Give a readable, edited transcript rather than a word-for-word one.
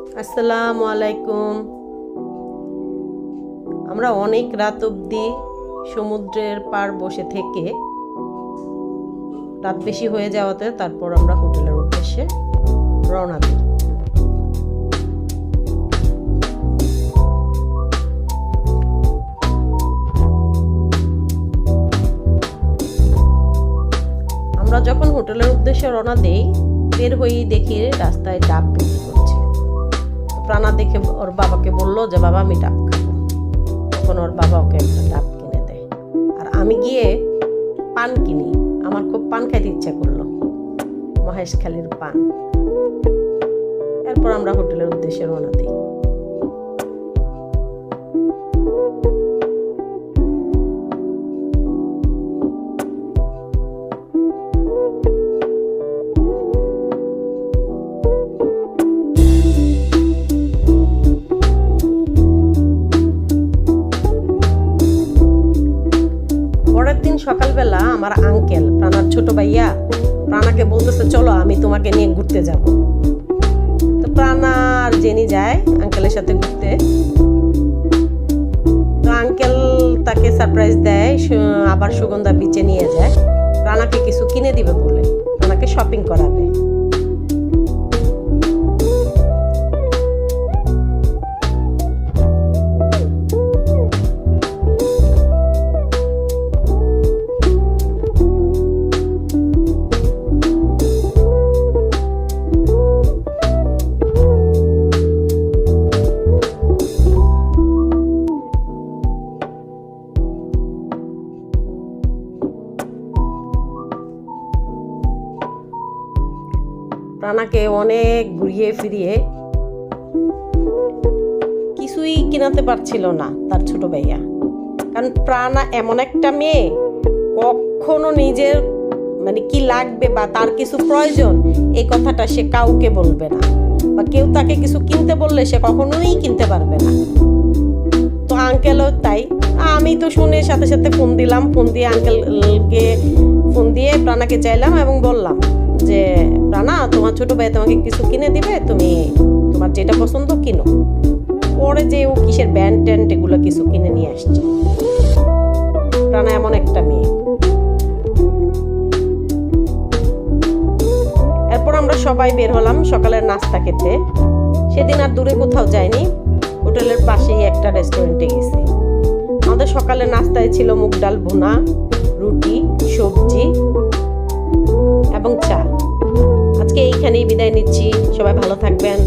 আসসালামু আলাইকুম। আমরা অনেক রাত অবধি সমুদ্রের পার বসে থেকে রাত বেশি হয়ে যাওয়াতে তারপর আমরা হোটেলের উদ্দেশ্যে রওনা দিই। আমরা যখন হোটেলের উদ্দেশ্যে রওনা দিই, বের হয়েই দেখি রাস্তায় ডাব বিক্রি করছে। প্রাণা দেখে ওর বাবাকে বললো যে বাবা আমি ডাব খাবো। তখন ওর বাবা ওকে একটা ডাব কিনে দেয়, আর আমি গিয়ে পান কিনি। আমার খুব পান খাইতে ইচ্ছা করলো, মহেশখালীর পান। এরপর আমরা হোটেলের উদ্দেশ্যে রওনা দিই। সকালবেলা আমার আঙ্কেল প্রাণার ছোট ভাইয়া প্রাণাকে বলতেছে চলো আমি তোমাকে নিয়ে ঘুরতে যাব। তো প্রাণা আর জেনি যায় আঙ্কেলের সাথে ঘুরতে। তো আঙ্কেল তাকে সারপ্রাইজ দেয়, আবার সুগন্ধা বিচে নিয়ে যায় প্রাণাকে কিছু কিনে দিবে বলে, প্রাণাকে শপিং করাবে। প্রাণাকে অনেক ঘুরিয়ে ফিরিয়ে কিছুই কিনাতে পারছিল না তার ছোট ভাইয়া। কারণ প্রাণা এমন একটা মেয়ে, কখনো নিজের কি লাগবে বা তার কিছু প্রয়োজন এই কথাটা সে কাউকে বলবে না, বা কেউ তাকে কিছু কিনতে বললে সে কখনোই কিনতে পারবে না। তো আঙ্কেলও তাই। আমি তো শুনে সাথে সাথে ফোন দিলাম, ফোন দিয়ে আঙ্কেলকে ফোন দিয়ে প্রাণাকে চাইলাম এবং বললাম যে প্রাণা তোমার ছোট ভাই তোমাকে কিছু কিনে দিবে, তুমি তোমার যেটা পছন্দ কিনো। পরে যে ও কিসের ব্যান্ড ট্যান্ড এগুলো কিছু কিনে নিয়ে আসছে। প্রাণা এমন একটা মেয়ে। এরপর আমরা সবাই বের হলাম সকালের নাস্তা খেতে। সেদিন আর দূরে কোথাও যাইনি, হোটেলের পাশেই একটা রেস্টুরেন্টে গেছি। আমাদের সকালের নাস্তায় ছিল মুগ ডাল ভুনা, রুটি, সবজি এবং চা। আজকে এইখানেই বিদায় নিচ্ছি। সবাই ভালো থাকবেন।